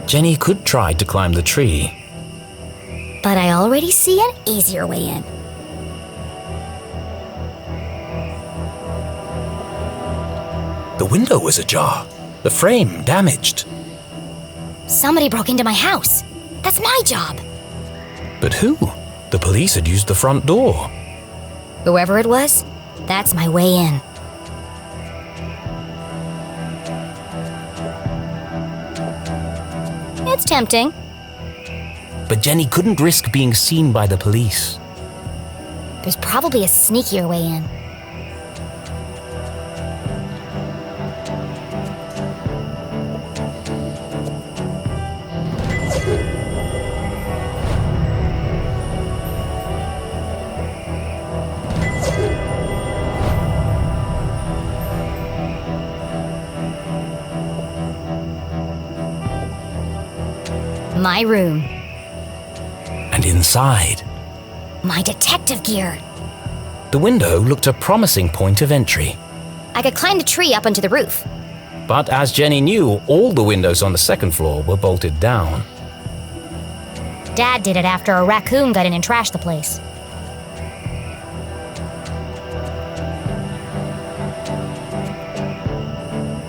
Jenny could try to climb the tree. But I already see an easier way in. The window was ajar, the frame damaged. Somebody broke into my house. That's my job. But who? The police had used the front door. Whoever it was, that's my way in. It's tempting. But Jenny couldn't risk being seen by the police. There's probably a sneakier way in. My room. And inside, My detective gear. the window looked a promising point of entry. I could climb the tree up onto the roof. But as Jenny knew, all the windows on the second floor were bolted down. Dad did it after a raccoon got in and trashed the place.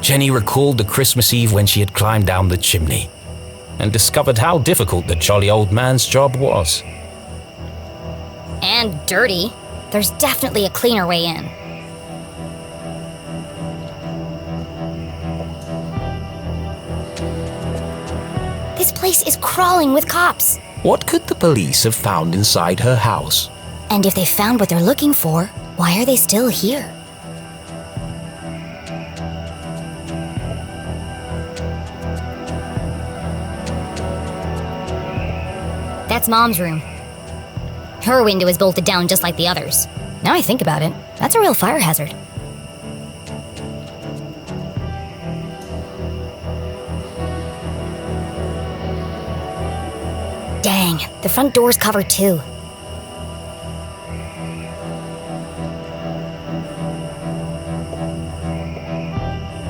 Jenny recalled the Christmas Eve when she had climbed down the chimney and discovered how difficult the jolly old man's job was. And dirty. There's definitely a cleaner way in. This place is crawling with cops. What could the police have found inside her house? And if they found what they're looking for, why are they still here? That's Mom's room. Her window is bolted down just like the others. Now I think about it, that's a real fire hazard. Dang, the front door's covered too.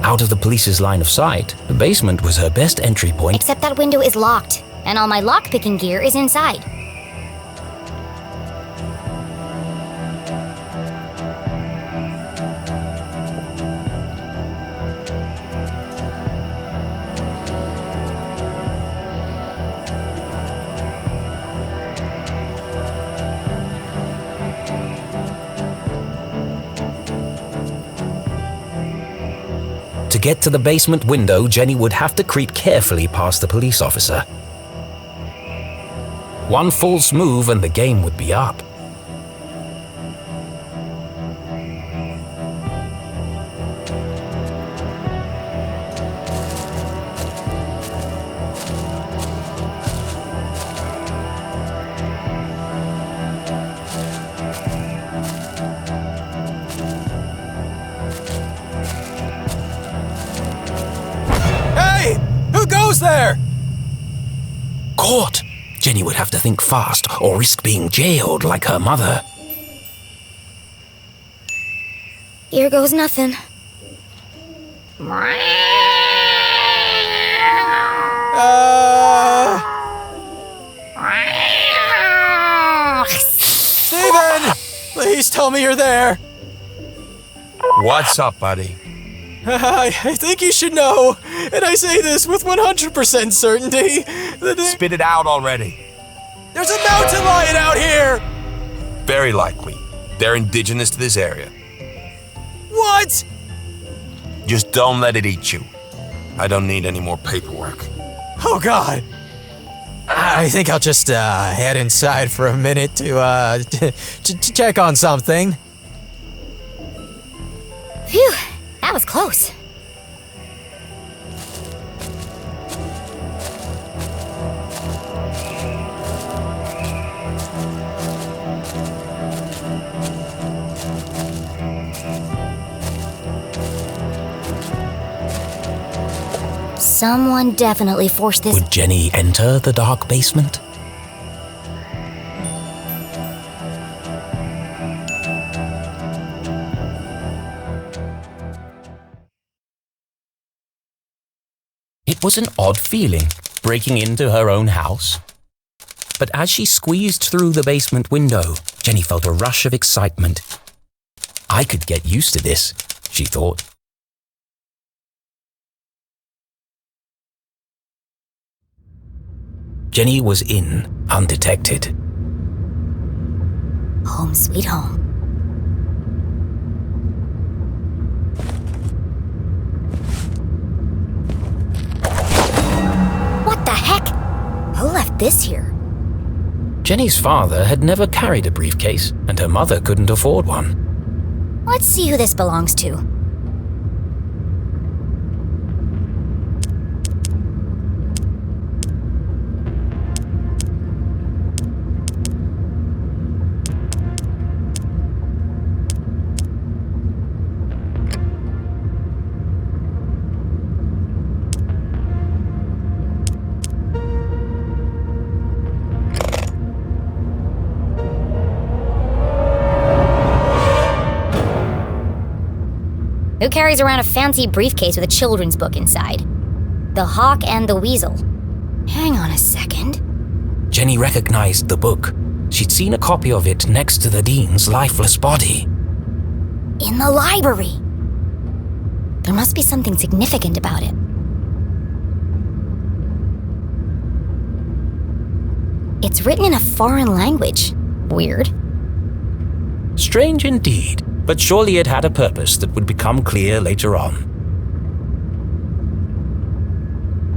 Out of the police's line of sight, the basement was her best entry point. Except that window is locked, and all my lockpicking gear is inside. To get to the basement window, Jenny would have to creep carefully past the police officer. One false move and the game would be up. Who goes there? Caught! Jenny would have to think fast or risk being jailed like her mother. Here goes nothing. Steven! Please tell me you're there. What's up, buddy? I think you should know, and I say this with 100% certainty, that Spit it out already. there's a mountain lion out here! Very likely. They're indigenous to this area. What? Just don't let it eat you. I don't need any more paperwork. Oh, God. I think I'll just head inside for a minute to check on something. Phew, that was close. Someone definitely forced this. Would Jenny enter the dark basement? It was an odd feeling, breaking into her own house. But as she squeezed through the basement window, Jenny felt a rush of excitement. I could get used to this, she thought. Jenny was in, undetected. Home sweet home. What the heck? Who left this here? Jenny's father had never carried a briefcase, and her mother couldn't afford one. Let's see who this belongs to. Who carries around a fancy briefcase with a children's book inside? The Hawk and the Weasel. Hang on a second. Jenny recognized the book. She'd seen a copy of it next to the dean's lifeless body. In the library. There must be something significant about it. It's written in a foreign language. Weird. Strange indeed, but surely it had a purpose that would become clear later on.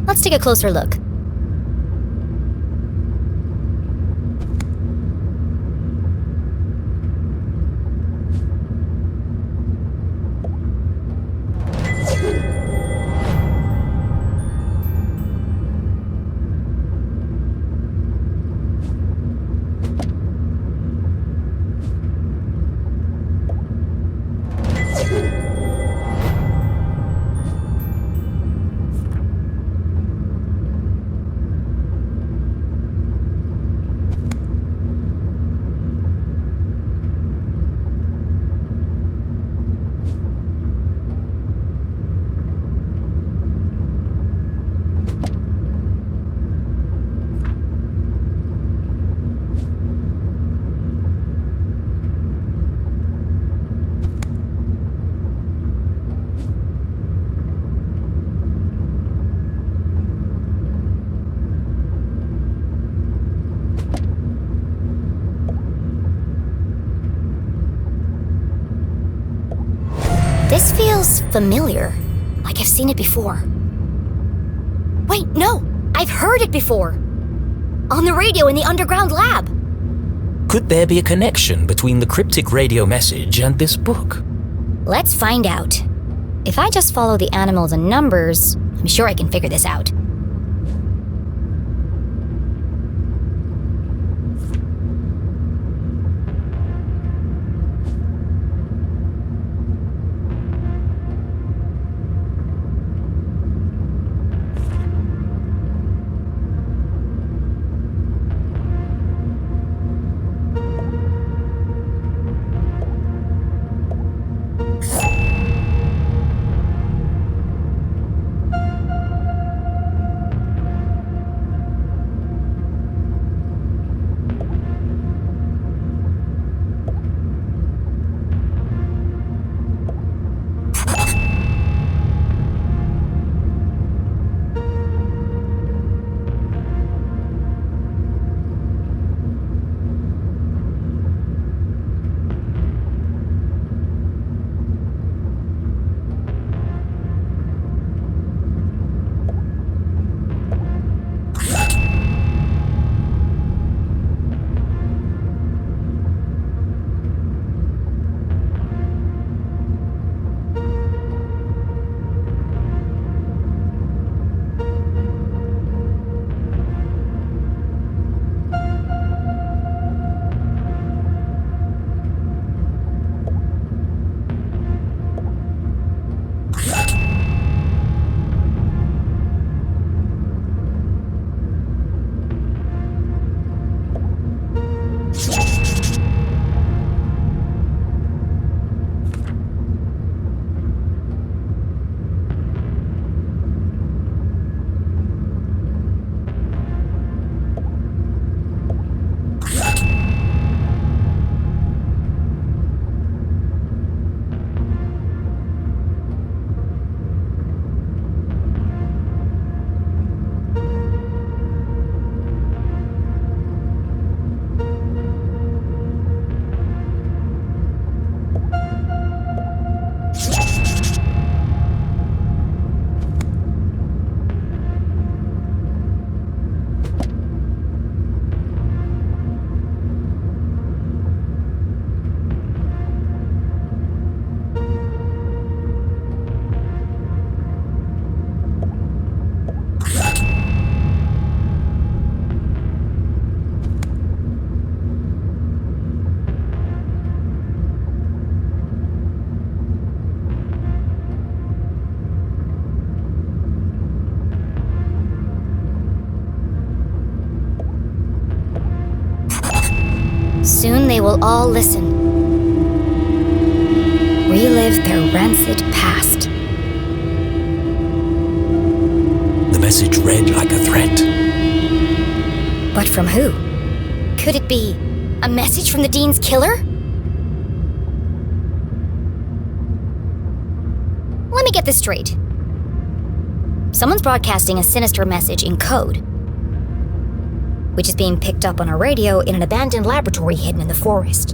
Let's take a closer look. This feels familiar, like I've seen it before. Wait, no! I've heard it before! On the radio in the underground lab! Could there be a connection between the cryptic radio message and this book? Let's find out. If I just follow the animals and numbers, I'm sure I can figure this out. will all listen. Relive their rancid past. The message read like a threat. But from who? Could it be a message from the Dean's killer? Let me get this straight. Someone's broadcasting a sinister message in code, which is being picked up on a radio in an abandoned laboratory hidden in the forest.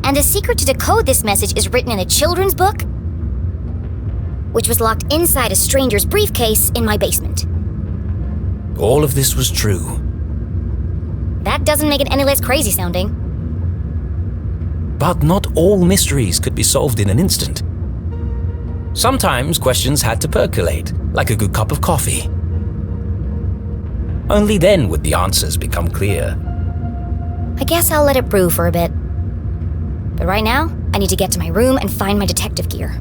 And the secret to decode this message is written in a children's book, which was locked inside a stranger's briefcase in my basement. All of this was true. That doesn't make it any less crazy sounding. But not all mysteries could be solved in an instant. Sometimes questions had to percolate, like a good cup of coffee. Only then would the answers become clear. I guess I'll let it brew for a bit. But right now, I need to get to my room and find my detective gear.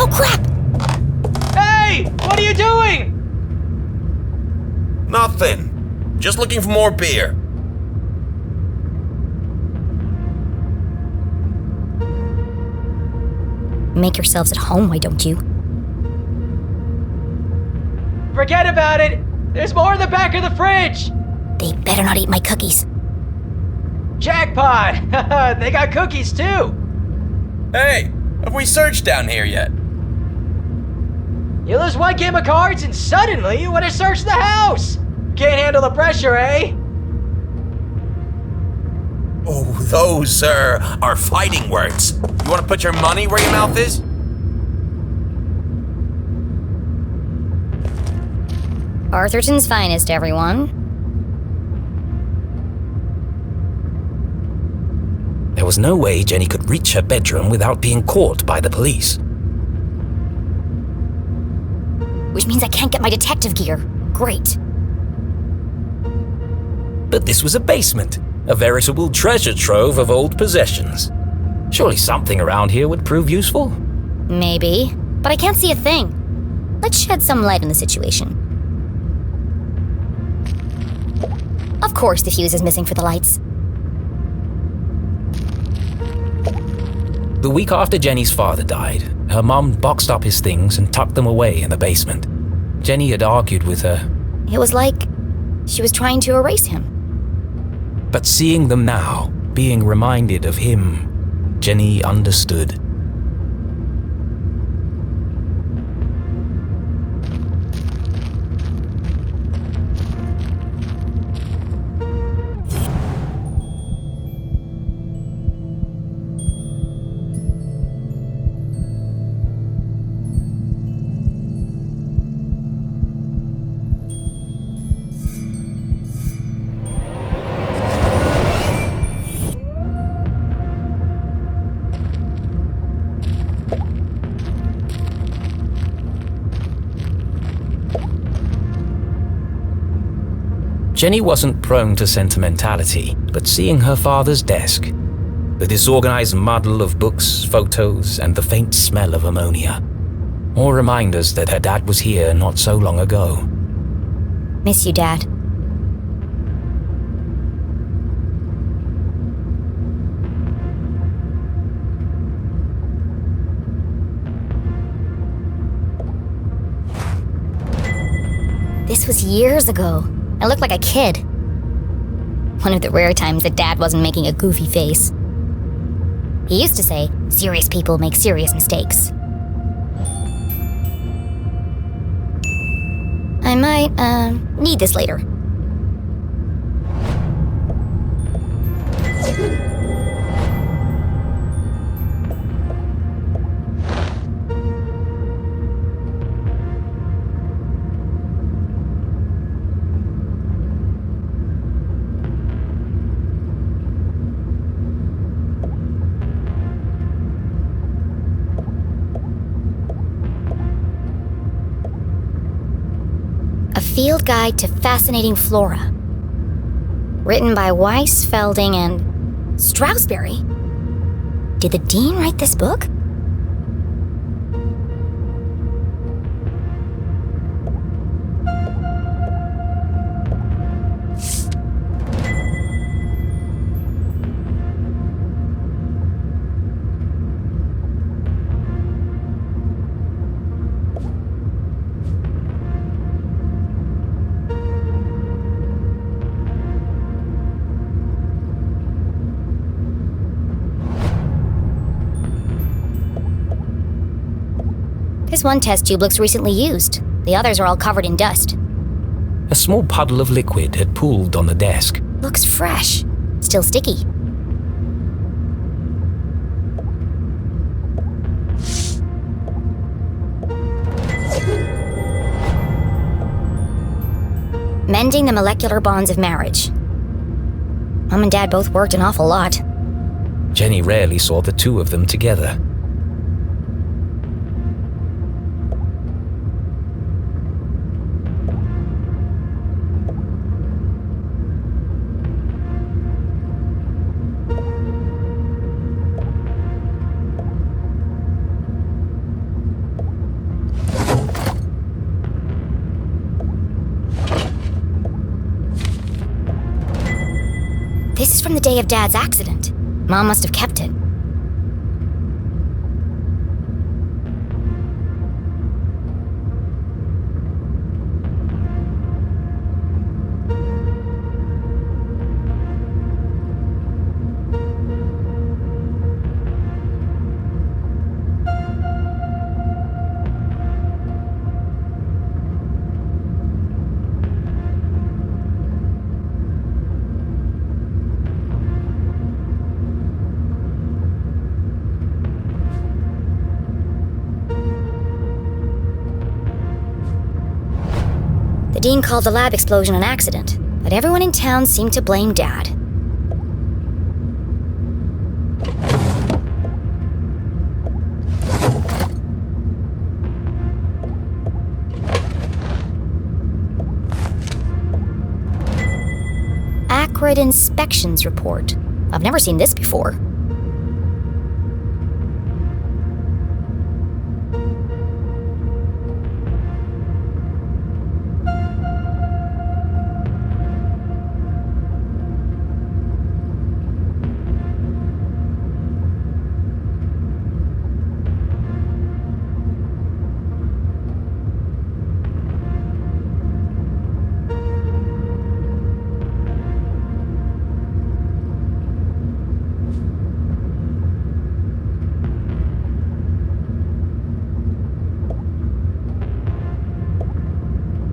Oh crap! Hey! What are you doing? Nothing. Just looking for more beer. Make yourselves at home, why don't you? Forget about it! There's more in the back of the fridge! They better not eat my cookies. Jackpot! They got cookies too! Hey, have we searched down here yet? You lose one game of cards and suddenly you want to search the house! Can't handle the pressure, eh? Oh, those, are fighting words. You want to put your money where your mouth is? Arthurton's finest, everyone. There was no way Jenny could reach her bedroom without being caught by the police. Which means I can't get my detective gear. Great. But this was a basement, a veritable treasure trove of old possessions. Surely something around here would prove useful. Maybe, but I can't see a thing. Let's shed some light on the situation. Of course the fuse is missing for the lights. The week after Jenny's father died, her mum boxed up his things and tucked them away in the basement. Jenny had argued with her. It was like she was trying to erase him. But seeing them now, being reminded of him, Jenny understood. Jenny wasn't prone to sentimentality, but seeing her father's desk, the disorganized muddle of books, photos, and the faint smell of ammonia, all reminders that her dad was here not so long ago. Miss you, Dad. This was years ago. I looked like a kid. One of the rare times that Dad wasn't making a goofy face. He used to say, serious people make serious mistakes. I might, need this later. Field Guide to Fascinating Flora. Written by Weiss, Felding, and Stroudsbury. Did the Dean write this book? This one test tube looks recently used. The others are all covered in dust. A small puddle of liquid had pooled on the desk. Looks fresh. Still sticky. Mending the molecular bonds of marriage. Mom and Dad both worked an awful lot. Jenny rarely saw the two of them together. This is from the day of Dad's accident. Mom must have kept it. The Dean called the lab explosion an accident, but everyone in town seemed to blame Dad. Acrid inspections report. I've never seen this before.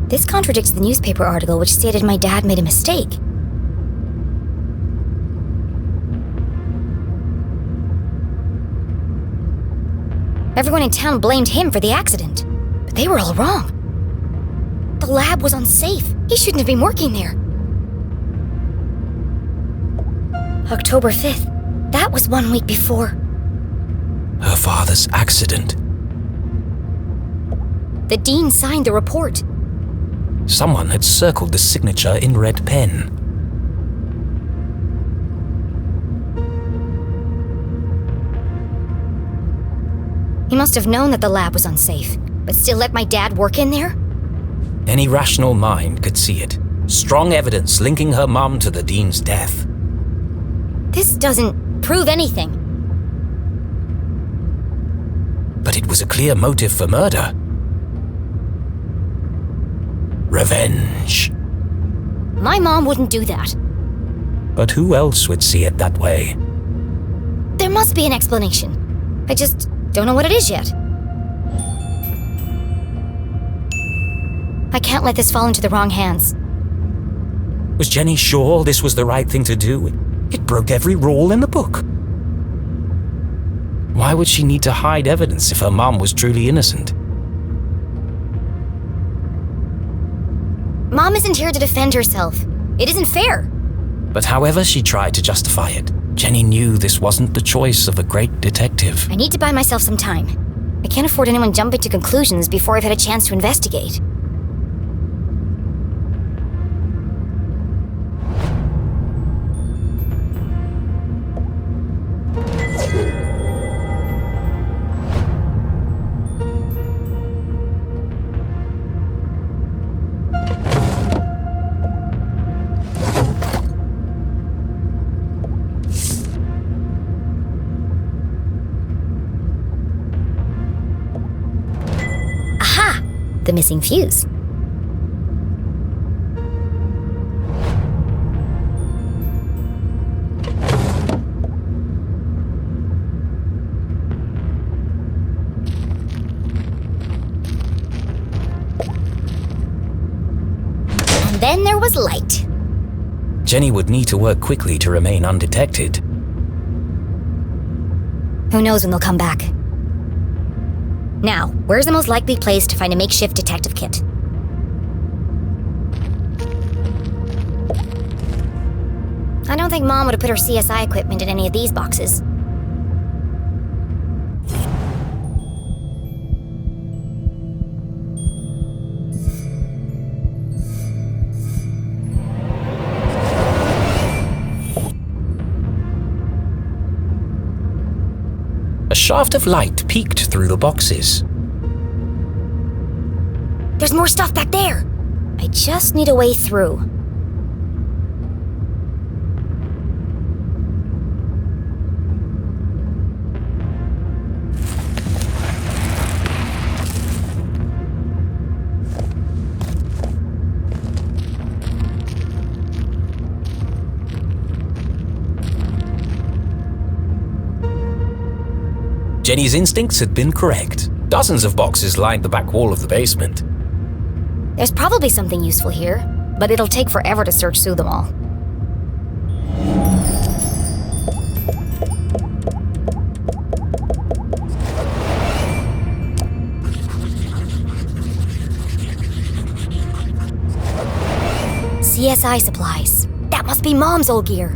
This contradicts the newspaper article which stated my dad made a mistake. Everyone in town blamed him for the accident, but they were all wrong. The lab was unsafe. He shouldn't have been working there. October 5th. That was 1 week before. Her father's accident. The Dean signed the report. Someone had circled the signature in red pen. He must have known that the lab was unsafe, but still let my dad work in there? Any rational mind could see it. Strong evidence linking her mum to the Dean's death. This doesn't prove anything. But it was a clear motive for murder. Revenge. My mom wouldn't do that. But who else would see it that way? There must be an explanation. I just don't know what it is yet. I can't let this fall into the wrong hands. Was Jenny sure this was the right thing to do? It broke every rule in the book. Why would she need to hide evidence if her mom was truly innocent? Mom isn't here to defend herself. It isn't fair. But however she tried to justify it, Jenny knew this wasn't the choice of a great detective. I need to buy myself some time. I can't afford anyone jumping to conclusions before I've had a chance to investigate. The missing fuse. And then there was light. Jenny would need to work quickly to remain undetected. Who knows when they'll come back? Now, where's the most likely place to find a makeshift detective kit? I don't think Mom would have put her CSI equipment in any of these boxes. A shaft of light peeked through the boxes. There's more stuff back there! I just need a way through. Jenny's instincts had been correct. Dozens of boxes lined the back wall of the basement. There's probably something useful here, but it'll take forever to search through them all. CSI supplies. That must be Mom's old gear.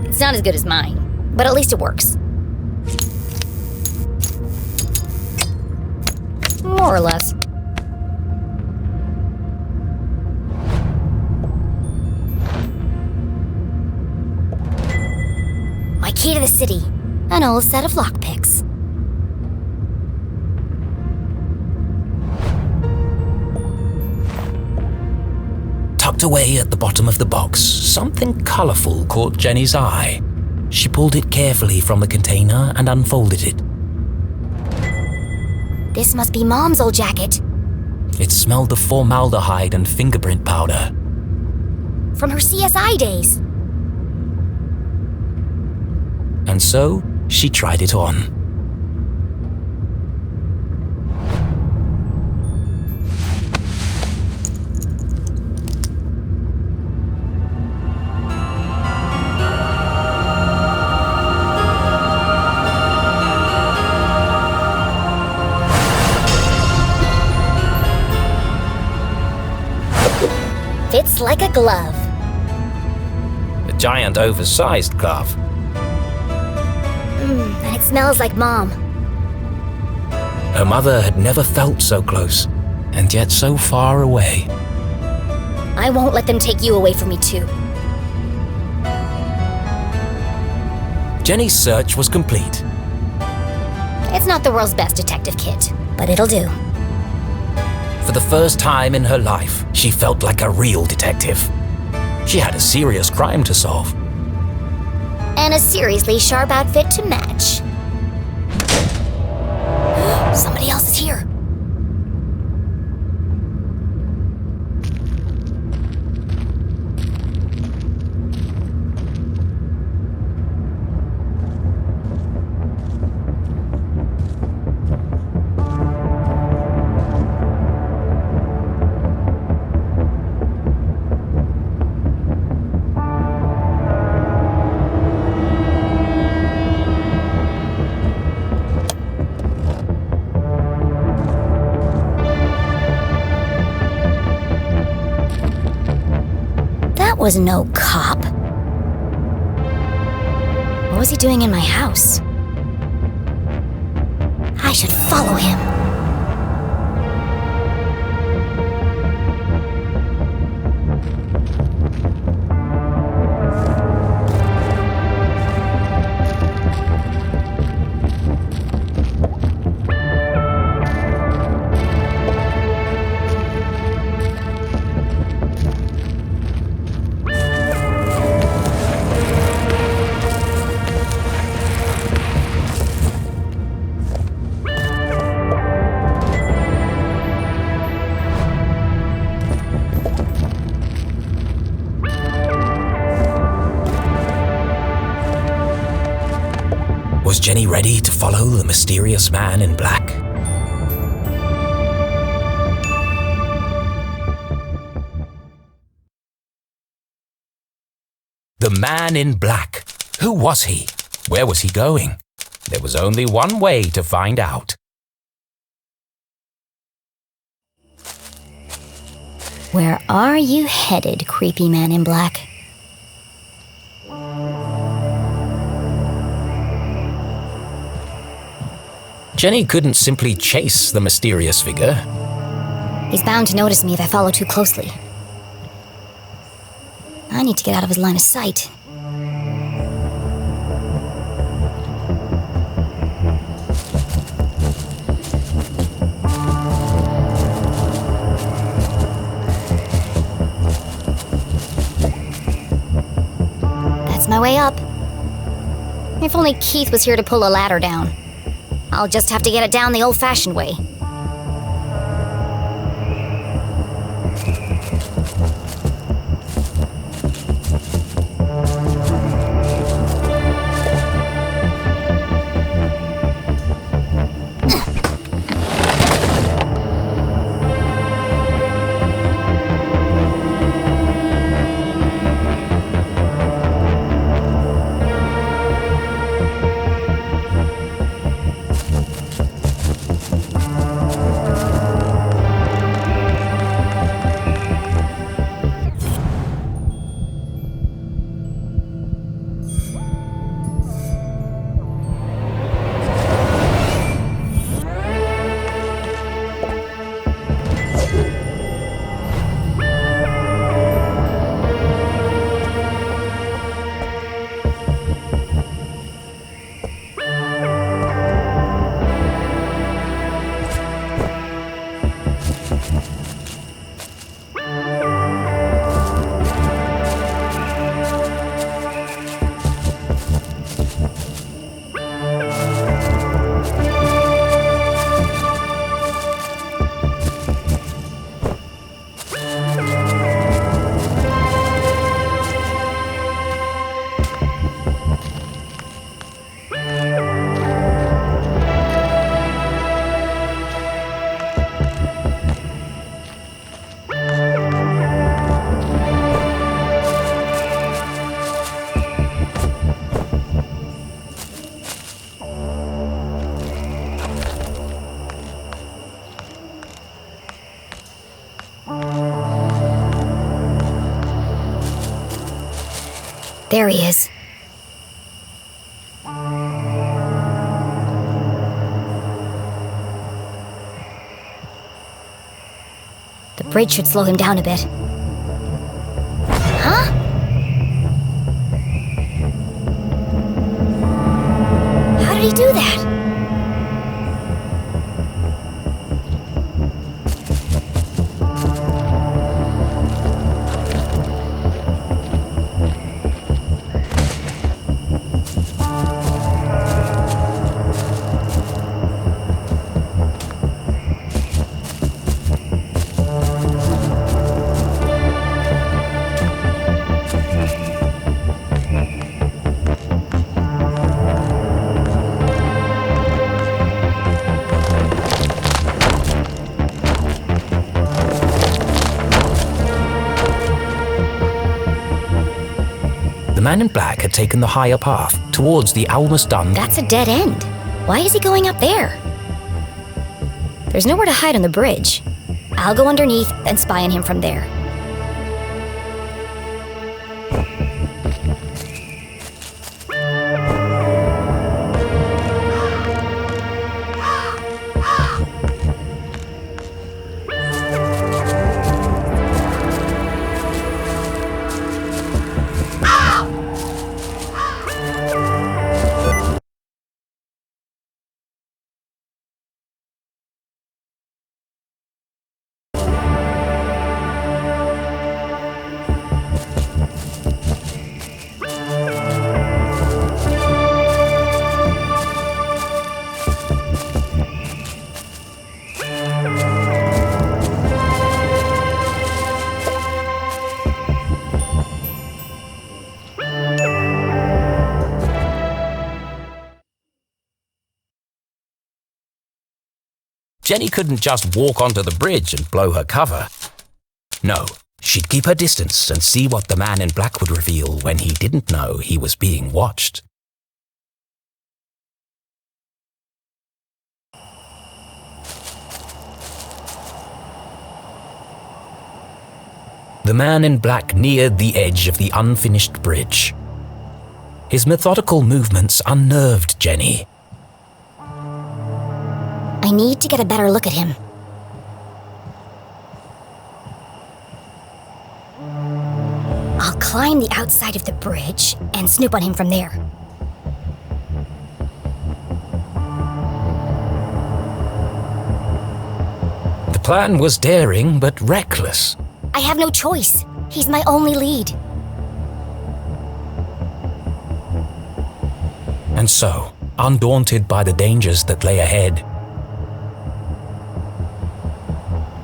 It's not as good as mine, but at least it works. More or less. My key to the city. An old set of lockpicks. Tucked away at the bottom of the box, something colorful caught Jenny's eye. She pulled it carefully from the container and unfolded it. This must be Mom's old jacket. It smelled of formaldehyde and fingerprint powder. From her CSI days. And so, she tried it on. Fits like a glove. A giant, oversized glove. And it smells like Mom. Her mother had never felt so close, and yet so far away. I won't let them take you away from me too. Jenny's search was complete. It's not the world's best detective kit, but it'll do. For the first time in her life, she felt like a real detective. She had a serious crime to solve. And a seriously sharp outfit to match. Somebody else is here. Was no cop. What was he doing in my house? I should follow him. Jenny ready to follow the mysterious man in black? The man in black. Who was he? Where was he going? There was only one way to find out. Where are you headed, creepy man in black? Jenny couldn't simply chase the mysterious figure. He's bound to notice me if I follow too closely. I need to get out of his line of sight. That's my way up. If only Keith was here to pull a ladder down. I'll just have to get it down the old-fashioned way. There he is. The bridge should slow him down a bit. Huh? How did he do that? The man in black had taken the higher path towards the almost done. That's a dead end. Why is he going up there? There's nowhere to hide on the bridge. I'll go underneath and spy on him from there. Jenny couldn't just walk onto the bridge and blow her cover. No, she'd keep her distance and see what the man in black would reveal when he didn't know he was being watched. The man in black neared the edge of the unfinished bridge. His methodical movements unnerved Jenny. I need to get a better look at him. I'll climb the outside of the bridge and snoop on him from there. The plan was daring but reckless. I have no choice. He's my only lead. And so, undaunted by the dangers that lay ahead,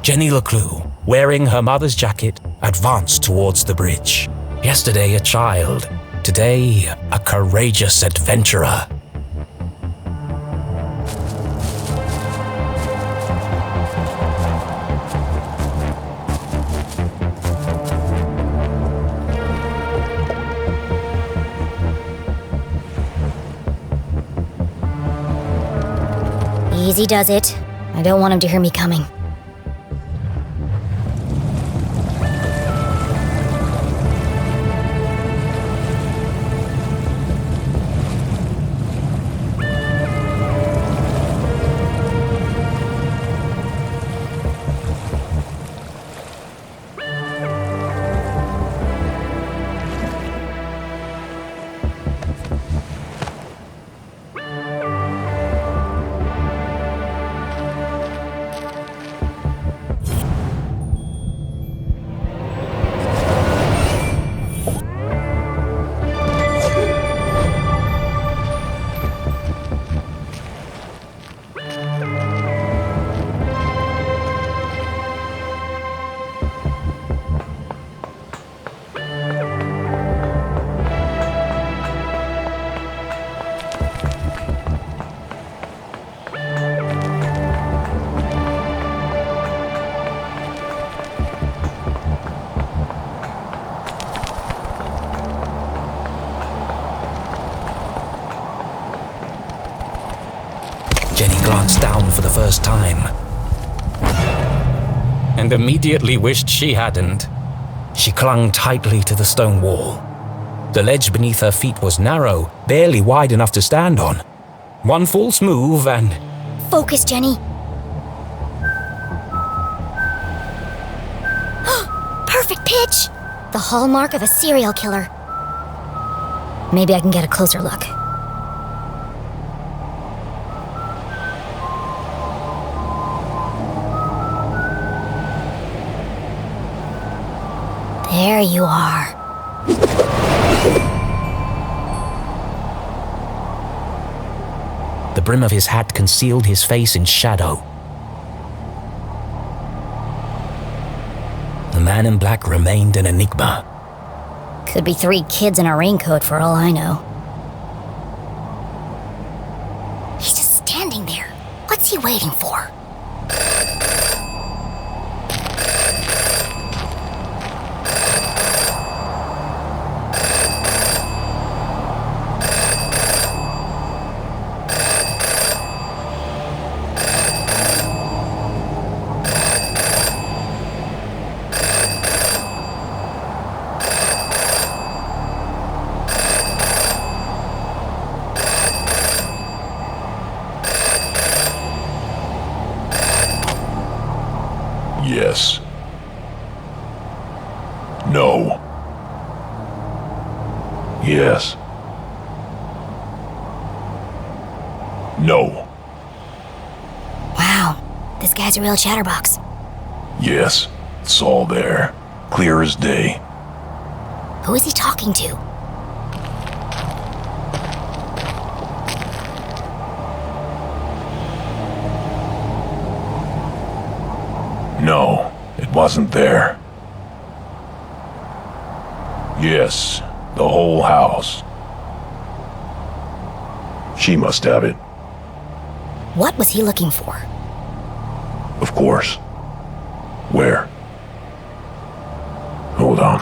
Jenny LeClue, wearing her mother's jacket, advanced towards the bridge. Yesterday a child, today a courageous adventurer. Easy does it. I don't want him to hear me coming. Jenny glanced down for the first time and immediately wished she hadn't. She clung tightly to the stone wall. The ledge beneath her feet was narrow, barely wide enough to stand on. One false move and... Focus, Jenny. Perfect pitch! The hallmark of a serial killer. Maybe I can get a closer look. There you are. The brim of his hat concealed his face in shadow. The man in black remained an enigma. Could be 3 kids in a raincoat for all I know. He's just standing there. What's he waiting for? Yes. No. Yes. No. Wow, this guy's a real chatterbox. Yes. It's all there. Clear as day. Who is he talking to? No, it wasn't there. Yes, the whole house. She must have it. What was he looking for? Of course. Where? Hold on.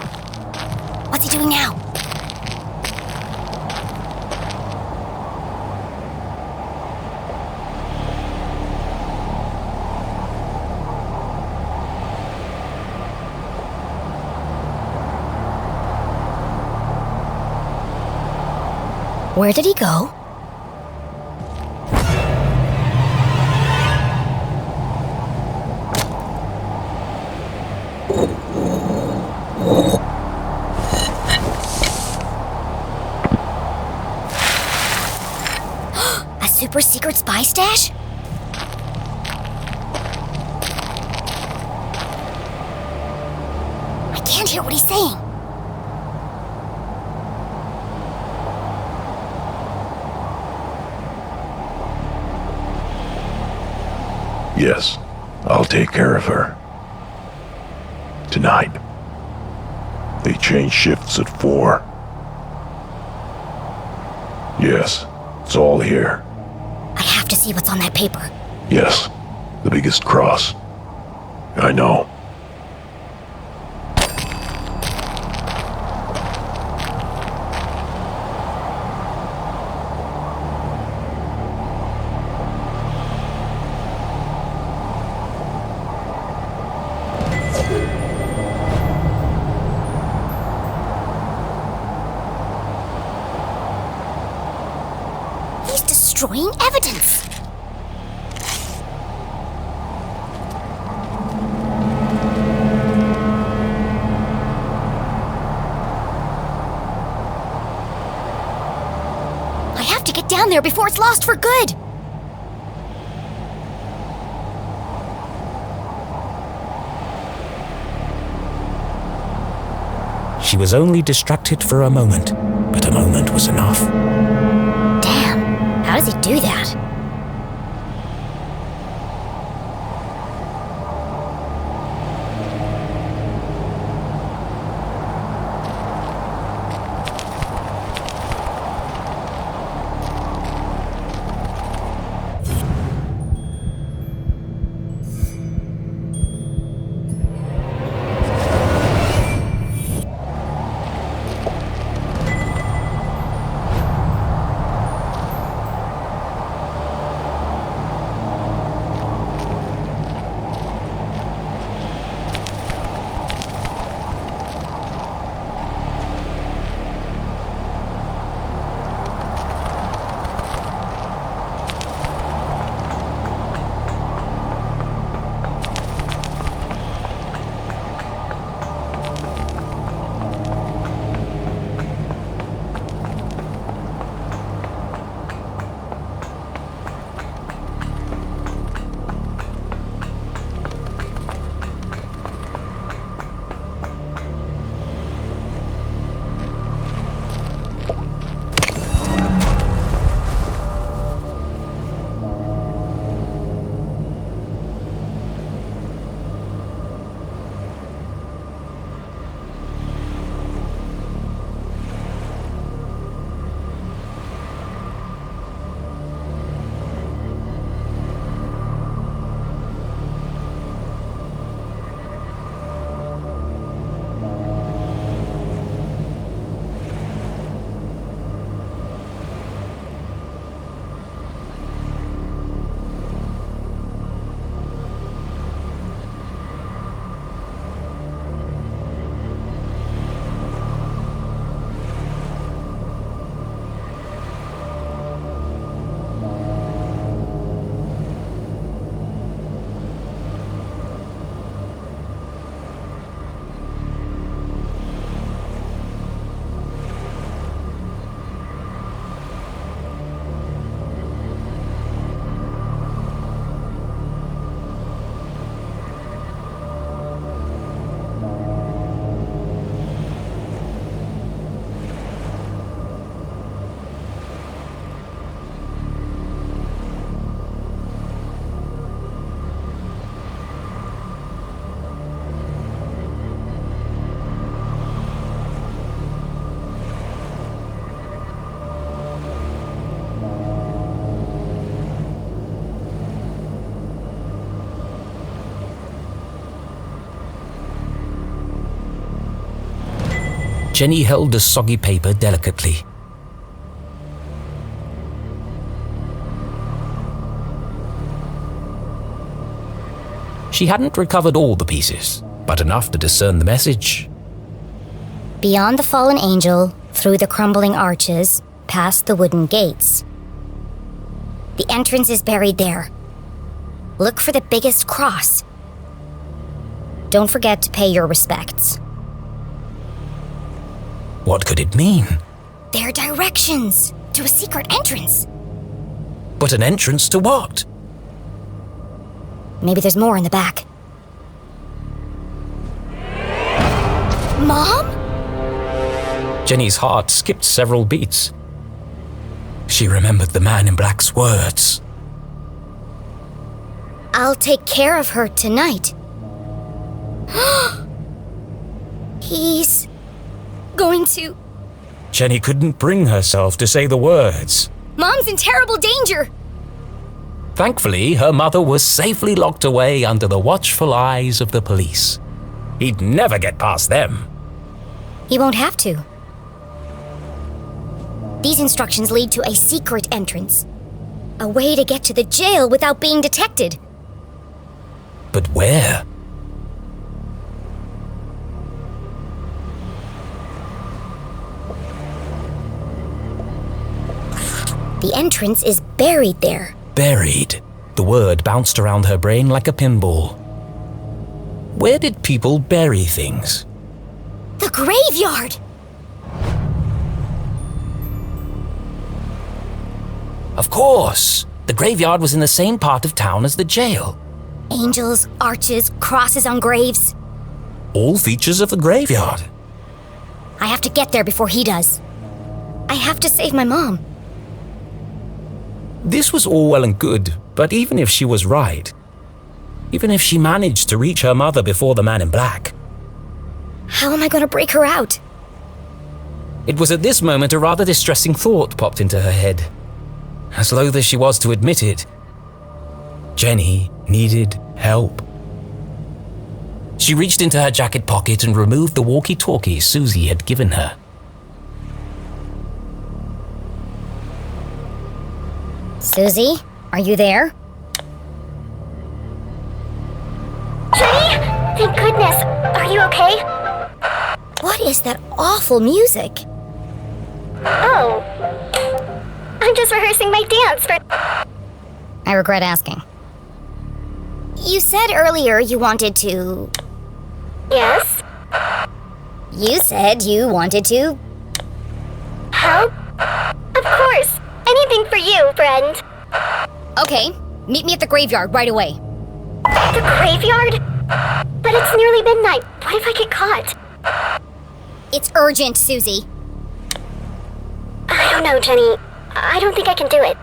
What's he doing now? Where did he go? A super secret spy stash? I can't hear what he's saying. Yes, I'll take care of her. Tonight. They change shifts at 4. Yes, it's all here. I have to see what's on that paper. Yes, the biggest cross. I know. He's destroying evidence. I have to get down there before it's lost for good. She was only distracted for a moment, but a moment was enough. Damn, how does he do that? Jenny held the soggy paper delicately. She hadn't recovered all the pieces, but enough to discern the message. Beyond the fallen angel, through the crumbling arches, past the wooden gates. The entrance is buried there. Look for the biggest cross. Don't forget to pay your respects. What could it mean? They're directions to a secret entrance. But an entrance to what? Maybe there's more in the back. Mom? Jenny's heart skipped several beats. She remembered the man in black's words. I'll take care of her tonight. He's going to... Jenny couldn't bring herself to say the words. Mom's in terrible danger! Thankfully, her mother was safely locked away under the watchful eyes of the police. He'd never get past them. He won't have to. These instructions lead to a secret entrance. A way to get to the jail without being detected. But where? The entrance is buried there. Buried. The word bounced around her brain like a pinball. Where did people bury things? The graveyard! Of course! The graveyard was in the same part of town as the jail. Angels, arches, crosses on graves. All features of the graveyard. I have to get there before he does. I have to save my mom. This was all well and good, but even if she was right, even if she managed to reach her mother before the man in black, how am I going to break her out? It was at this moment a rather distressing thought popped into her head. As loath as she was to admit it, Jenny needed help. She reached into her jacket pocket and removed the walkie-talkie Susie had given her. Susie, are you there? Jenny? Thank goodness. Are you okay? What is that awful music? Oh. I'm just rehearsing my dance for... I regret asking. You said earlier you wanted to... Yes? You said you wanted to... Help? Of course. Anything for you, friend. Okay, meet me at the graveyard right away. The graveyard? But it's nearly midnight. What if I get caught? It's urgent, Susie. I don't know, Jenny. I don't think I can do it.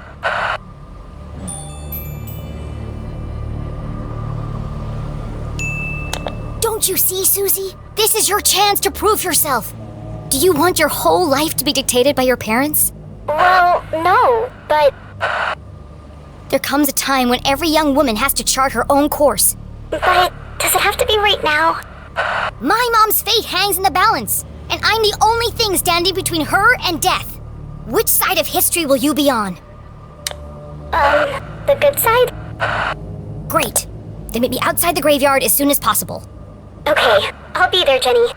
Don't you see, Susie? This is your chance to prove yourself. Do you want your whole life to be dictated by your parents? Well, no, but... There comes a time when every young woman has to chart her own course. But does it have to be right now? My mom's fate hangs in the balance, and I'm the only thing standing between her and death. Which side of history will you be on? The good side? Great. Then meet me outside the graveyard as soon as possible. Okay, I'll be there, Jenny.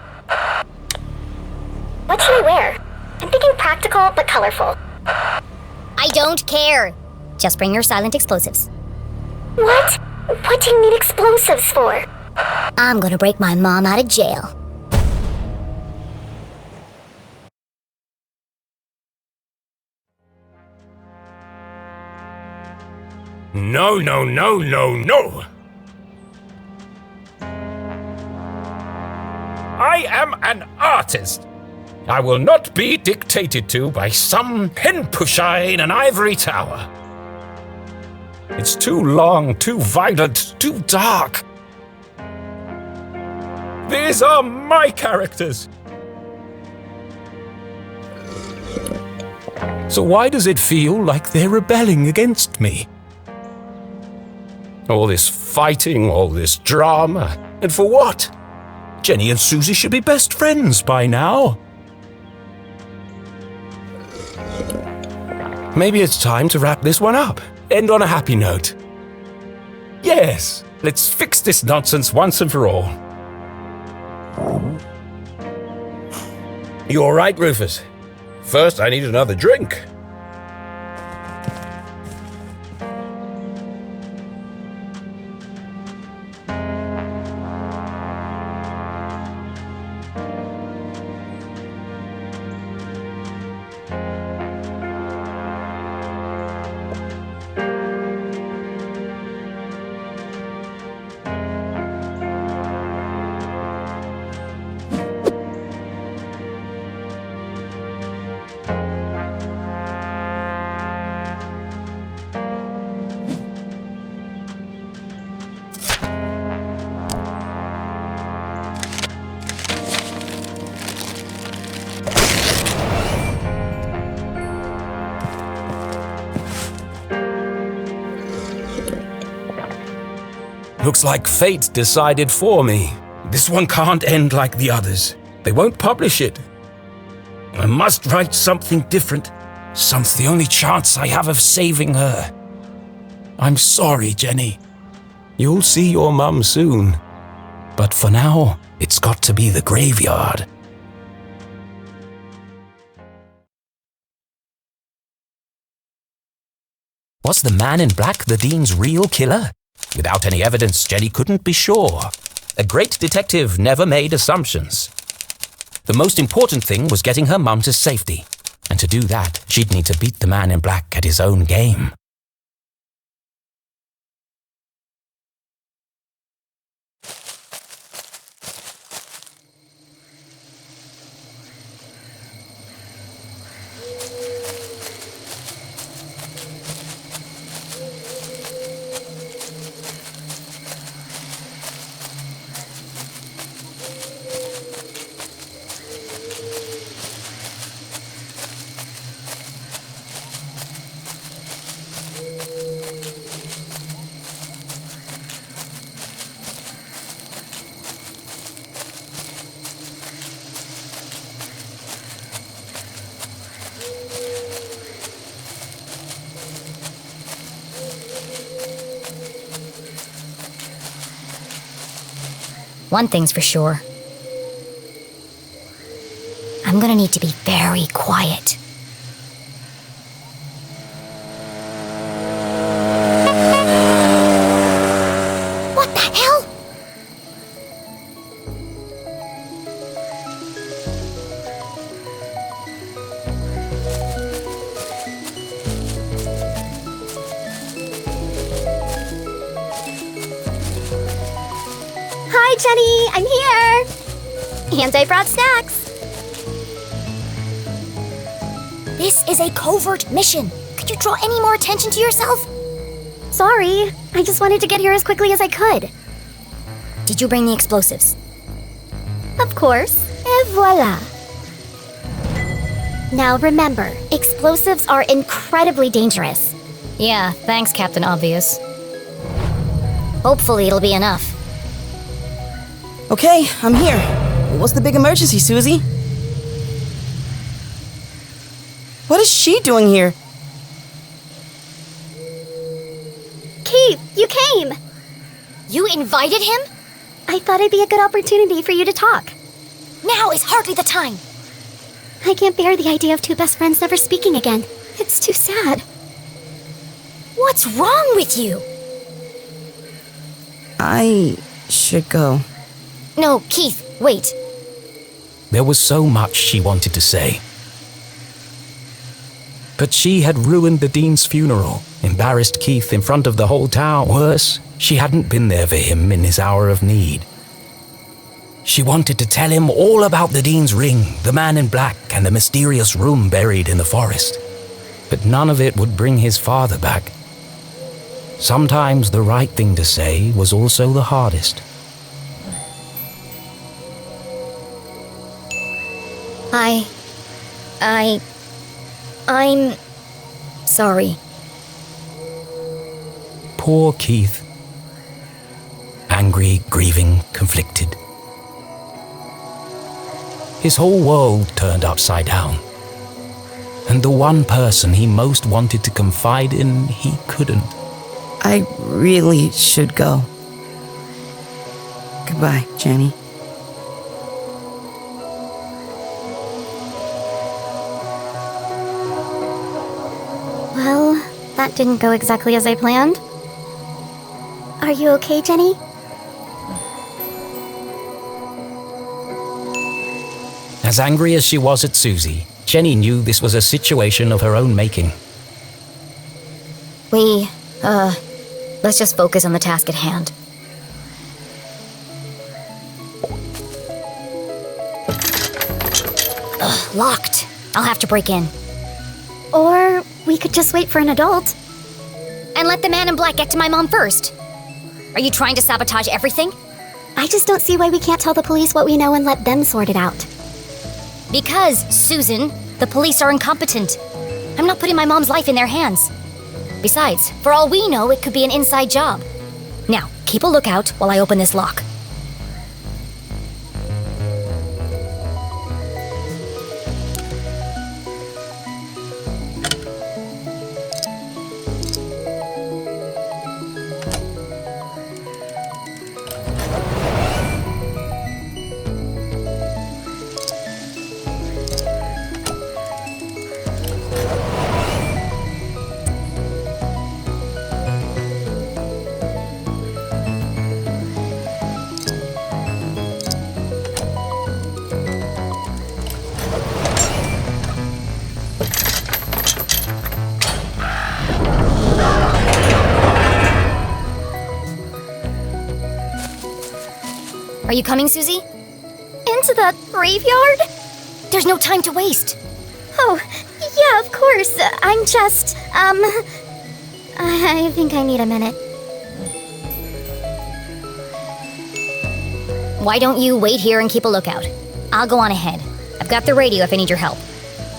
What should I wear? I'm thinking practical but colorful. I don't care. Just bring your silent explosives. What? What do you need explosives for? I'm gonna break my mom out of jail. No, no, no, no, no! I am an artist. I will not be dictated to by some pen pusher in an ivory tower. It's too long, too violent, too dark. These are my characters. So why does it feel like they're rebelling against me? All this fighting, all this drama, and for what? Jenny and Susie should be best friends by now. maybe it's time to wrap this one up. End on a happy note. Yes, let's fix this nonsense once and for all. You all right, Rufus? First, I need another drink. Looks like fate decided for me. This one can't end like the others. They won't publish it. I must write something different. It's the only chance I have of saving her. I'm sorry, Jenny. You'll see your mum soon. But for now, it's got to be the graveyard. Was the man in black the Dean's real killer? Without any evidence, Jenny couldn't be sure. A great detective never made assumptions. The most important thing was getting her mum to safety. And to do that, she'd need to beat the man in black at his own game. One thing's for sure. I'm gonna need to be very quiet. What the hell? Hi, Jenny, I'm here. And I brought snacks. This is a covert mission. Could you draw any more attention to yourself? Sorry, I just wanted to get here as quickly as I could. Did you bring the explosives? Of course. Et voila. Now remember, explosives are incredibly dangerous. Yeah, thanks, Captain Obvious. Hopefully it'll be enough. Okay, I'm here. What's the big emergency, Susie? What is she doing here? Keith, you came! You invited him? I thought it'd be a good opportunity for you to talk. Now is hardly the time. I can't bear the idea of two best friends never speaking again. It's too sad. What's wrong with you? I should go. No, Keith, wait. There was so much she wanted to say. But she had ruined the Dean's funeral, embarrassed Keith in front of the whole town. Worse, she hadn't been there for him in his hour of need. She wanted to tell him all about the Dean's ring, the man in black, and the mysterious room buried in the forest. But none of it would bring his father back. Sometimes the right thing to say was also the hardest. I'm sorry. Poor Keith. Angry, grieving, conflicted. His whole world turned upside down. And the one person he most wanted to confide in, he couldn't. I really should go. Goodbye, Jenny. Well, that didn't go exactly as I planned. Are you okay, Jenny? As angry as she was at Susie, Jenny knew this was a situation of her own making. Let's just focus on the task at hand. Ugh, locked. I'll have to break in. Or we could just wait for an adult. And let the man in black get to my mom first. Are you trying to sabotage everything? I just don't see why we can't tell the police what we know and let them sort it out. Because, Susan, the police are incompetent. I'm not putting my mom's life in their hands. Besides, for all we know, it could be an inside job. Now, keep a lookout while I open this lock. Are you coming, Susie? Into the graveyard? There's no time to waste. Oh, yeah, of course. I'm just, I think I need a minute. Why don't you wait here and keep a lookout? I'll go on ahead. I've got the radio if I need your help.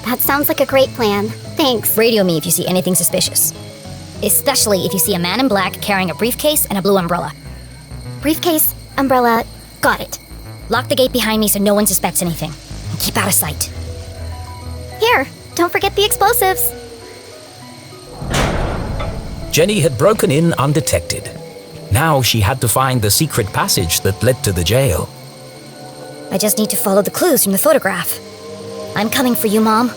That sounds like a great plan. Thanks. Radio me if you see anything suspicious. Especially if you see a man in black carrying a briefcase and a blue umbrella. Briefcase, umbrella, got it. Lock the gate behind me so no one suspects anything. And keep out of sight. Here, don't forget the explosives. Jenny had broken in undetected. Now she had to find the secret passage that led to the jail. I just need to follow the clues from the photograph. I'm coming for you, Mom.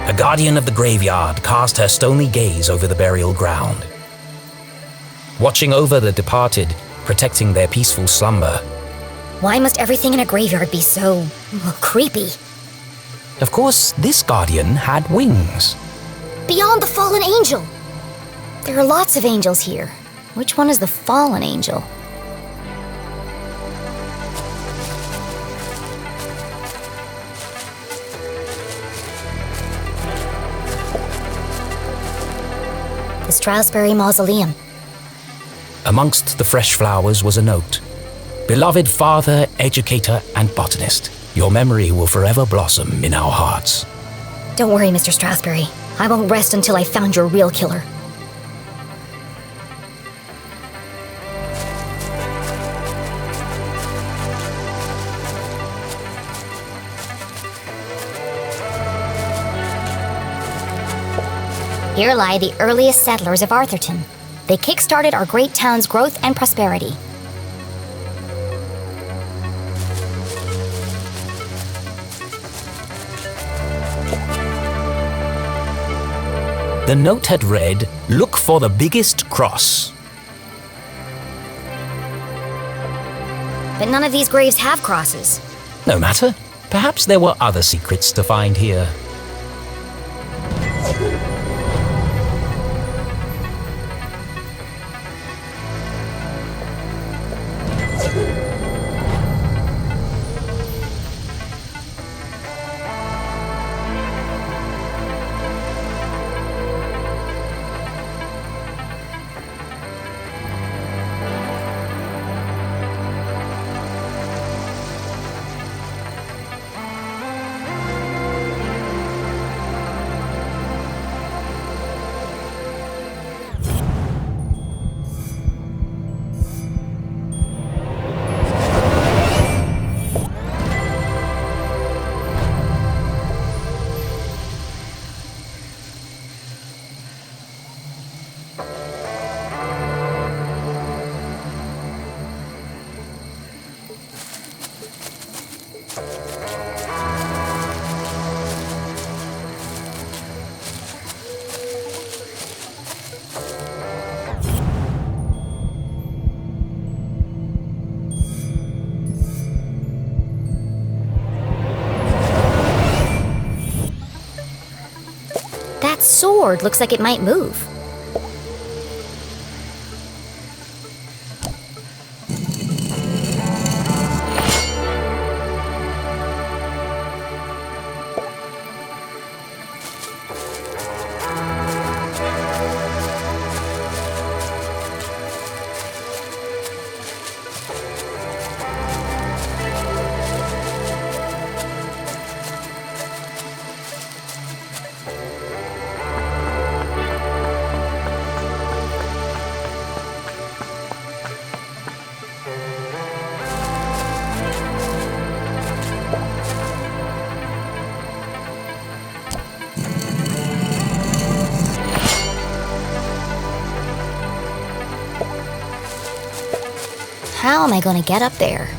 A guardian of the graveyard cast her stony gaze over the burial ground. Watching over the departed, protecting their peaceful slumber. Why must everything in a graveyard be so creepy? Of course, this guardian had wings. Beyond the fallen angel! There are lots of angels here. Which one is the fallen angel? The Strasbourg Mausoleum. Amongst the fresh flowers was a note. Beloved father, educator, and botanist, your memory will forever blossom in our hearts. Don't worry, Mr. Strasbourg. I won't rest until I've found your real killer. Here lie the earliest settlers of Arthurton. They kick-started our great town's growth and prosperity. The note had read, "Look for the biggest cross." But none of these graves have crosses. No matter. Perhaps there were other secrets to find here. That sword looks like it might move. How am I going to get up there?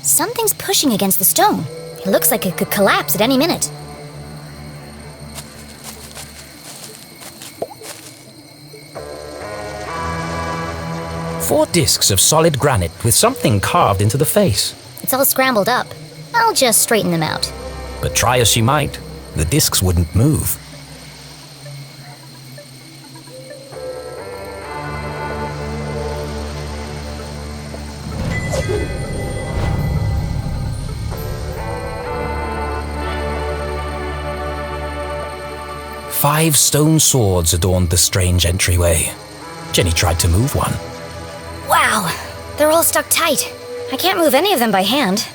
Something's pushing against the stone. It looks like it could collapse at any minute. Four discs of solid granite with something carved into the face. It's all scrambled up. I'll just straighten them out. But try as she might, the discs wouldn't move. Five stone swords adorned the strange entryway. Jenny tried to move one. Wow, they're all stuck tight. I can't move any of them by hand.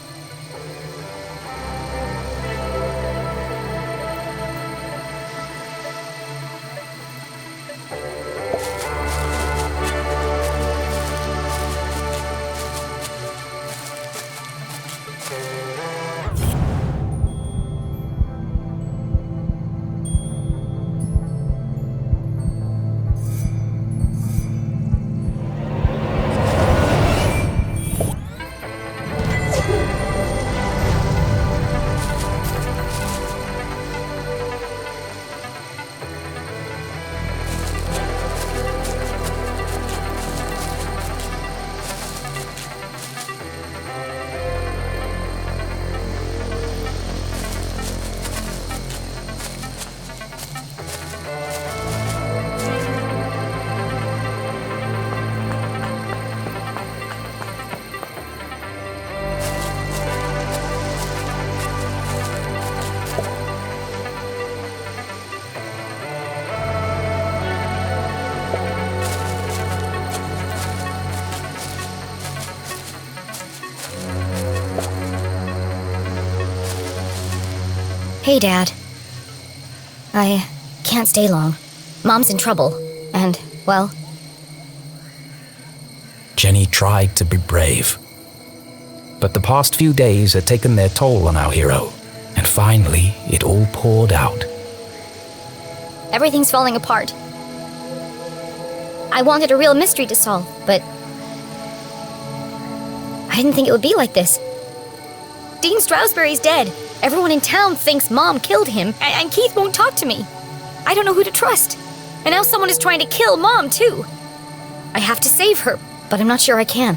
Hey, Dad. I can't stay long. Mom's in trouble, and, well... Jenny tried to be brave. But the past few days had taken their toll on our hero, and finally it all poured out. Everything's falling apart. I wanted a real mystery to solve, but... I didn't think it would be like this. Dean Stroudsbury's dead. Everyone in town thinks Mom killed him, and Keith won't talk to me. I don't know who to trust. And now someone is trying to kill Mom, too. I have to save her, but I'm not sure I can.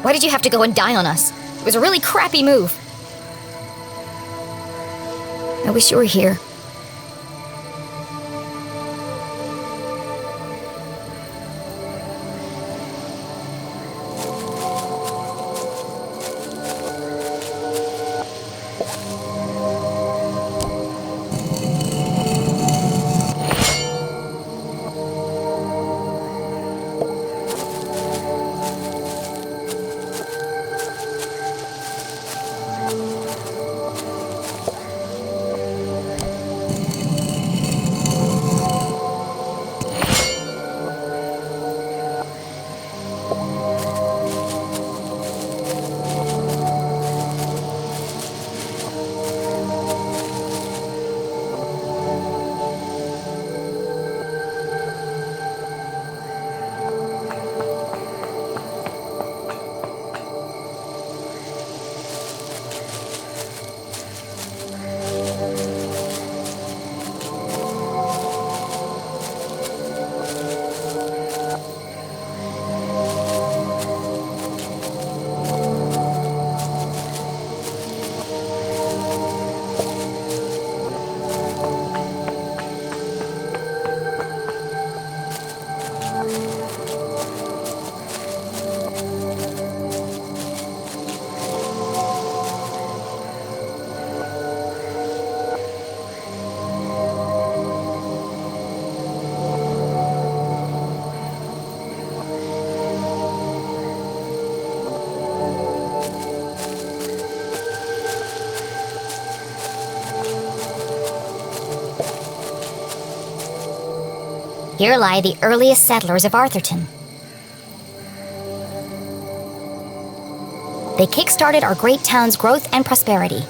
Why did you have to go and die on us? It was a really crappy move. I wish you were here. Here lie the earliest settlers of Arthurton. They kick-started our great town's growth and prosperity.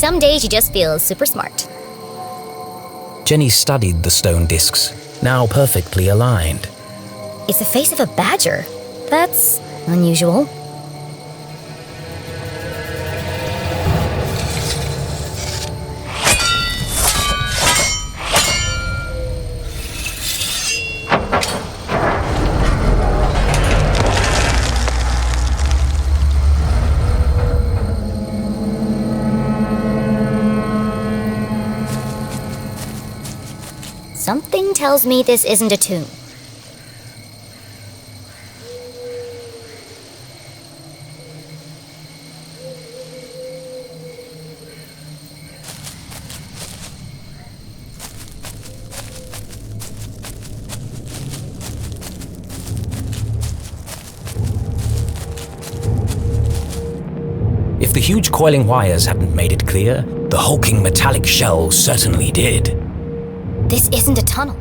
some days you just feel super smart. Jenny studied the stone discs, now perfectly aligned. It's the face of a badger. That's unusual. Something tells me this isn't a tomb. If the huge coiling wires hadn't made it clear, the hulking metallic shell certainly did. This isn't a tunnel.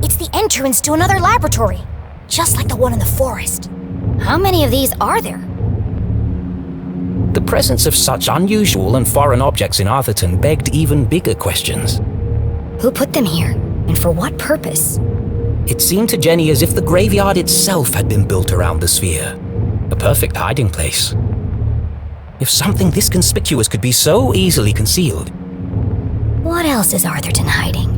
It's the entrance to another laboratory, just like the one in the forest. How many of these are there? The presence of such unusual and foreign objects in Arthurton begged even bigger questions. Who put them here, and for what purpose? It seemed to Jenny as if the graveyard itself had been built around the sphere. A perfect hiding place. If something this conspicuous could be so easily concealed. What else is Arthurton hiding?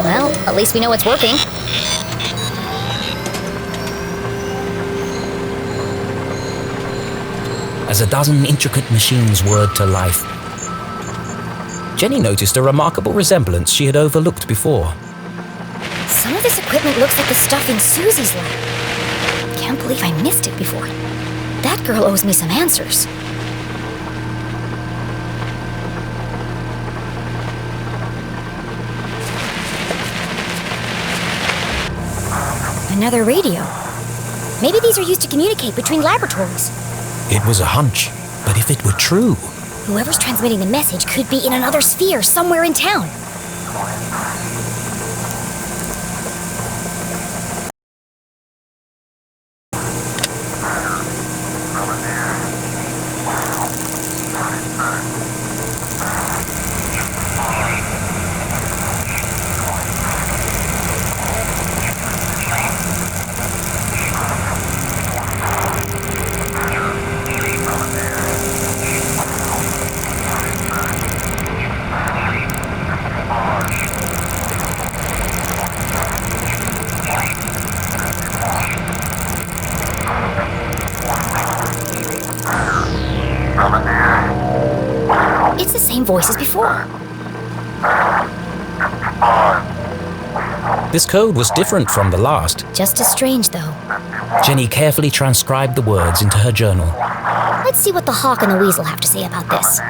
Well, at least we know it's working. As a dozen intricate machines whirred to life, Jenny noticed a remarkable resemblance she had overlooked before. Some of this equipment looks like the stuff in Susie's lab. Can't believe I missed it before. That girl owes me some answers. Another radio. Maybe these are used to communicate between laboratories. It was a hunch, but if it were true... Whoever's transmitting the message could be in another sphere somewhere in town. It's the same voice as before. This code was different from the last. Just as strange, though. Jenny carefully transcribed the words into her journal. Let's see what the hawk and the weasel have to say about this.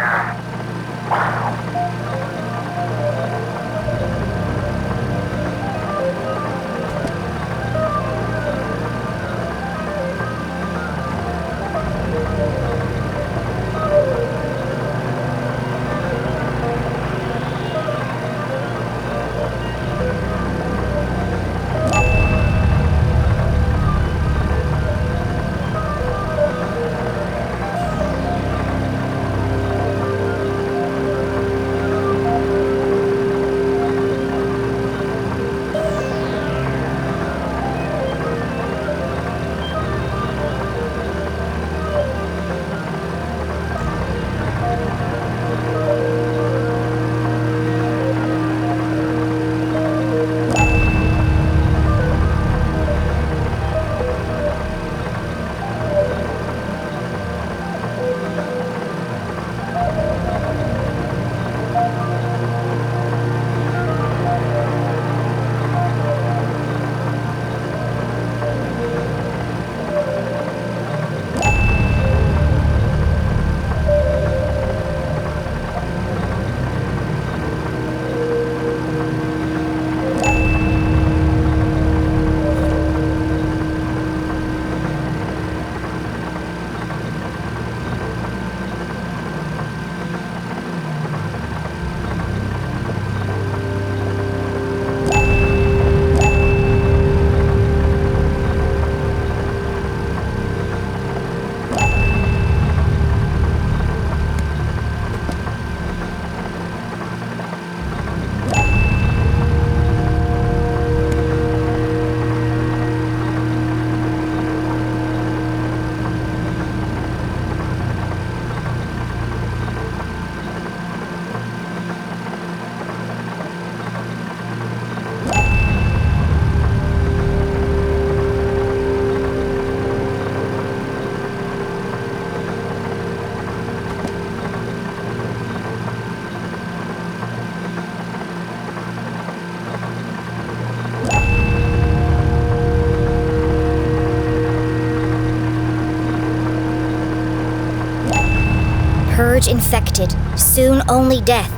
Purge infected, soon only death.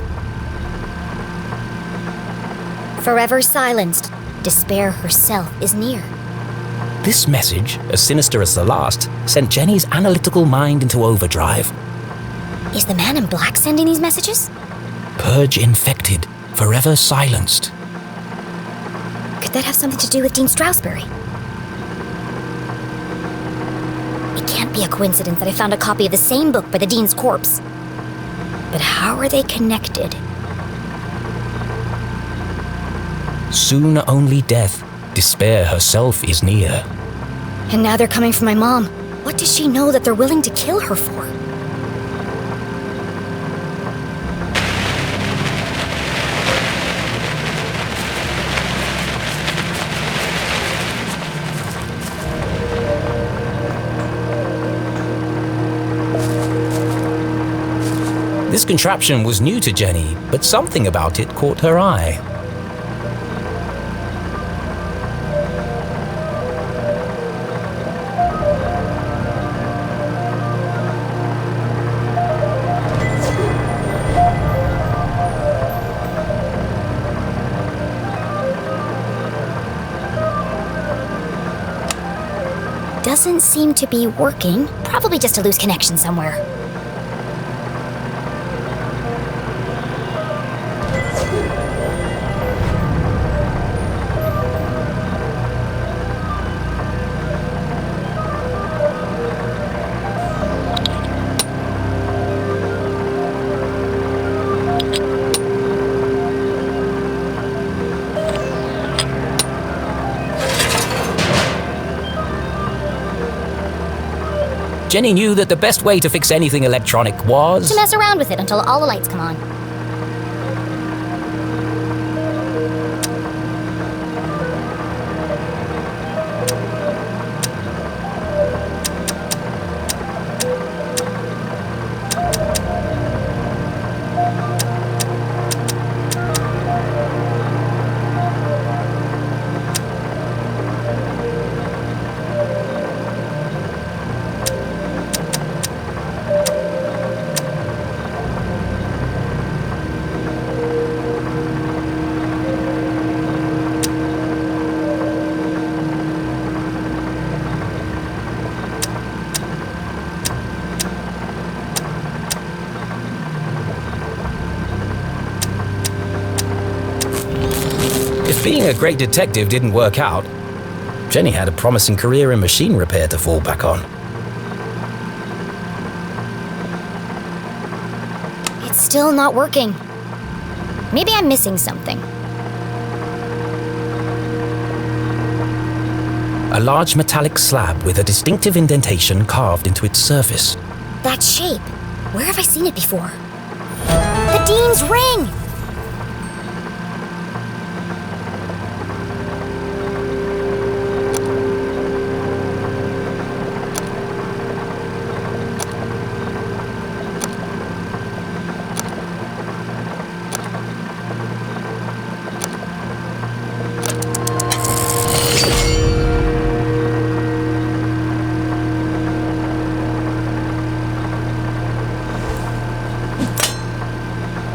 Forever silenced, despair herself is near. This message, as sinister as the last, sent Jenny's analytical mind into overdrive. Is the man in black sending these messages? Purge infected, forever silenced. Could that have something to do with Dean Strasberry? It can't be a coincidence that I found a copy of the same book by the Dean's corpse. But how are they connected? Soon only death, despair herself is near. And now they're coming for my mom. What does she know that they're willing to kill her for? This contraption was new to Jenny, but something about it caught her eye. Doesn't seem to be working. Probably just a loose connection somewhere. Jenny knew that the best way to fix anything electronic was To mess around with it until all the lights come on. If being a great detective didn't work out, Jenny had a promising career in machine repair to fall back on. It's still not working. Maybe I'm missing something. A large metallic slab with a distinctive indentation carved into its surface. That shape. Where have I seen it before? The Dean's ring!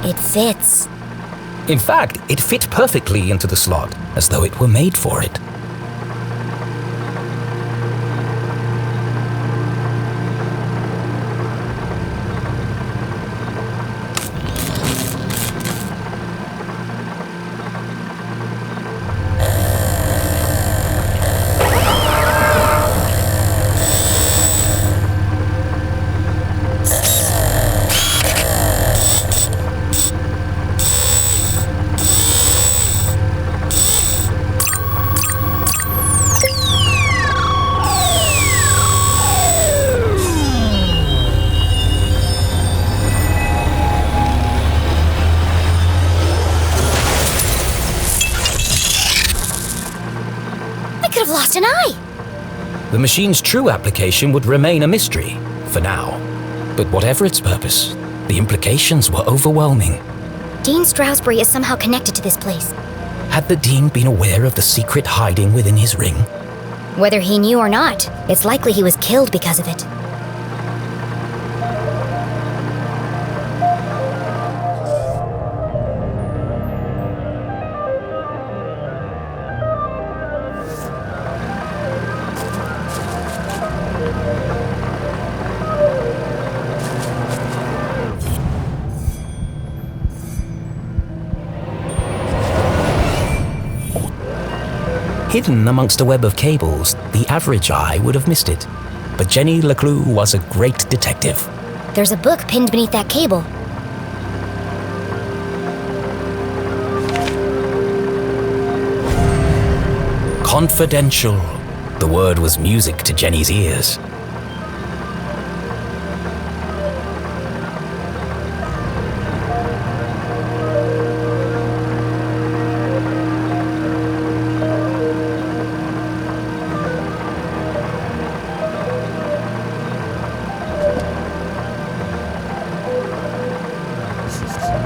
It fits. In fact, it fit perfectly into the slot, as though it were made for it. Lost an eye! The machine's true application would remain a mystery, for now. But whatever its purpose, the implications were overwhelming. Dean Strasberry is somehow connected to this place. Had the Dean been aware of the secret hiding within his ring? Whether he knew or not, it's likely he was killed because of it. Hidden amongst a web of cables, the average eye would have missed it. But Jenny LeClue was a great detective. There's a book pinned beneath that cable. Confidential. The word was music to Jenny's ears.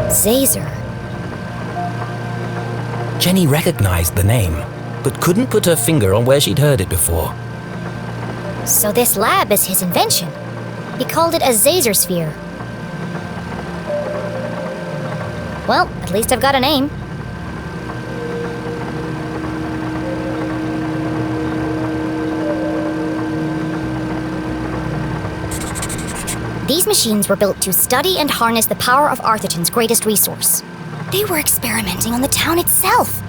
Zazer. Jenny recognized the name, but couldn't put her finger on where she'd heard it before. So this lab is his invention. He called it a Zazer sphere. Well, at least I've got a name. These machines were built to study and harness the power of Arthurton's greatest resource. They were experimenting on the town itself.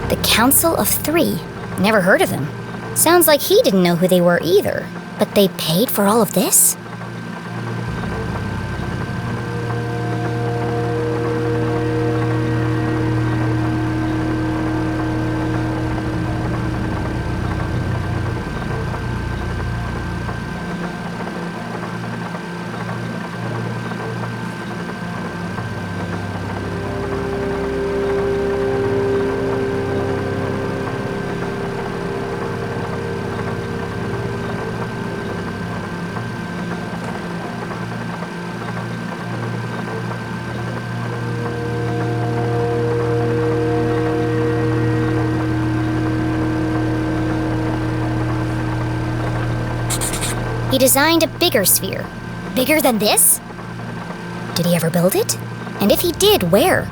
The Council of Three. Never heard of them. Sounds like he didn't know who they were either. But they paid for all of this? He designed a bigger sphere. Bigger than this? Did he ever build it? And if he did, where?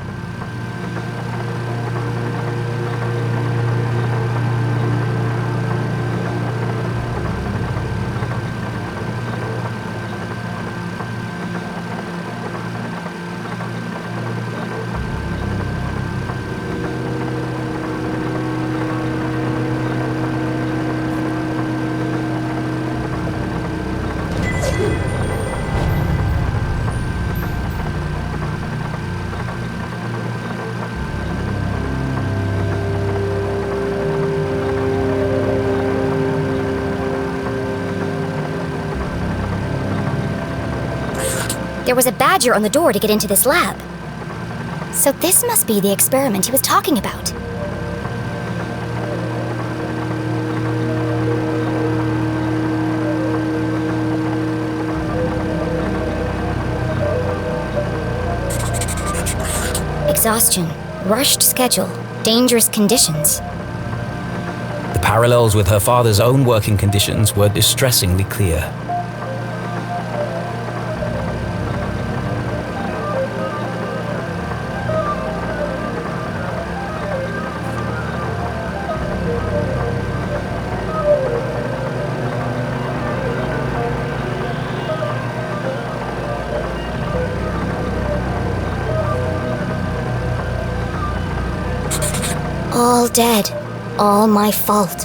There was a badger on the door to get into this lab. So this must be the experiment he was talking about. Exhaustion, rushed schedule, dangerous conditions. The parallels with her father's own working conditions were distressingly clear. All dead. All my fault.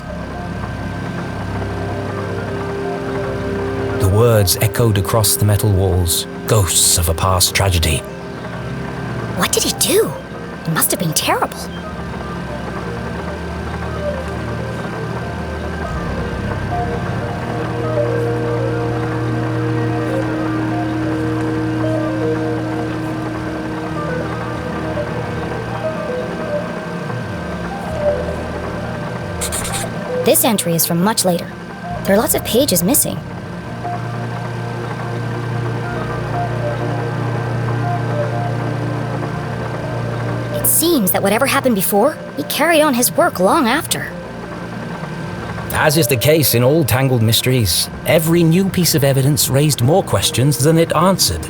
The words echoed across the metal walls, ghosts of a past tragedy. What did he do? It must have been terrible. This entry is from much later. There are lots of pages missing. It seems that whatever happened before, he carried on his work long after. As is the case in all tangled mysteries, every new piece of evidence raised more questions than it answered.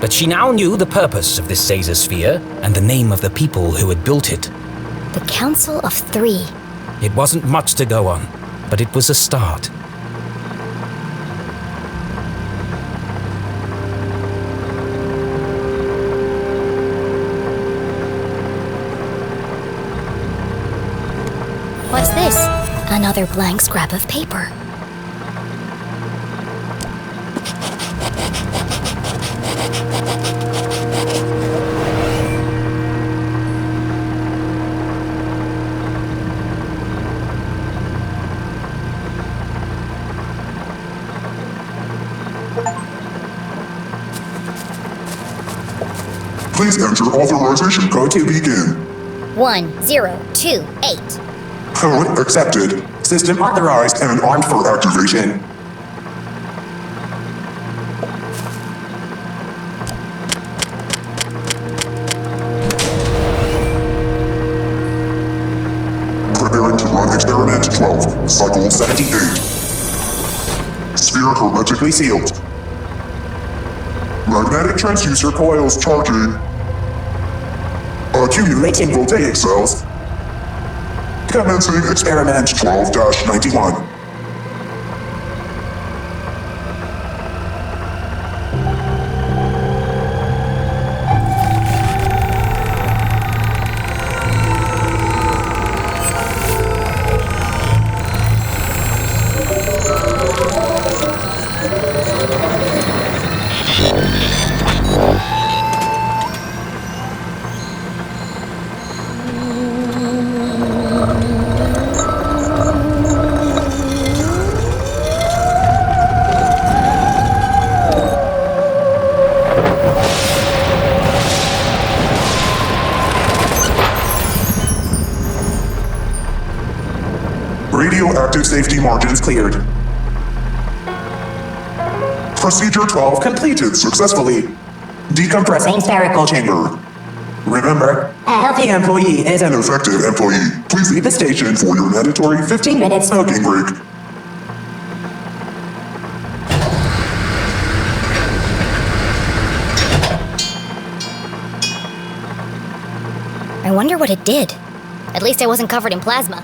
But she now knew the purpose of this Zazer sphere and the name of the people who had built it. The Council of Three. It wasn't much to go on, but it was a start. another blank scrap of paper. Please enter authorization code to begin. 1028. Code accepted. System authorized and armed for activation. Preparing to run experiment 12, cycle 78. Sphere hermetically sealed. Magnetic transducer coils charging. Accumulating voltaic cells. Commencing experiment 12-91. Radioactive safety margins cleared. Procedure 12 completed successfully. Decompressing spherical chamber. Remember, a healthy employee is an effective employee. Please leave the station for your mandatory 15-minute smoking break. I wonder what it did. At least I wasn't covered in plasma.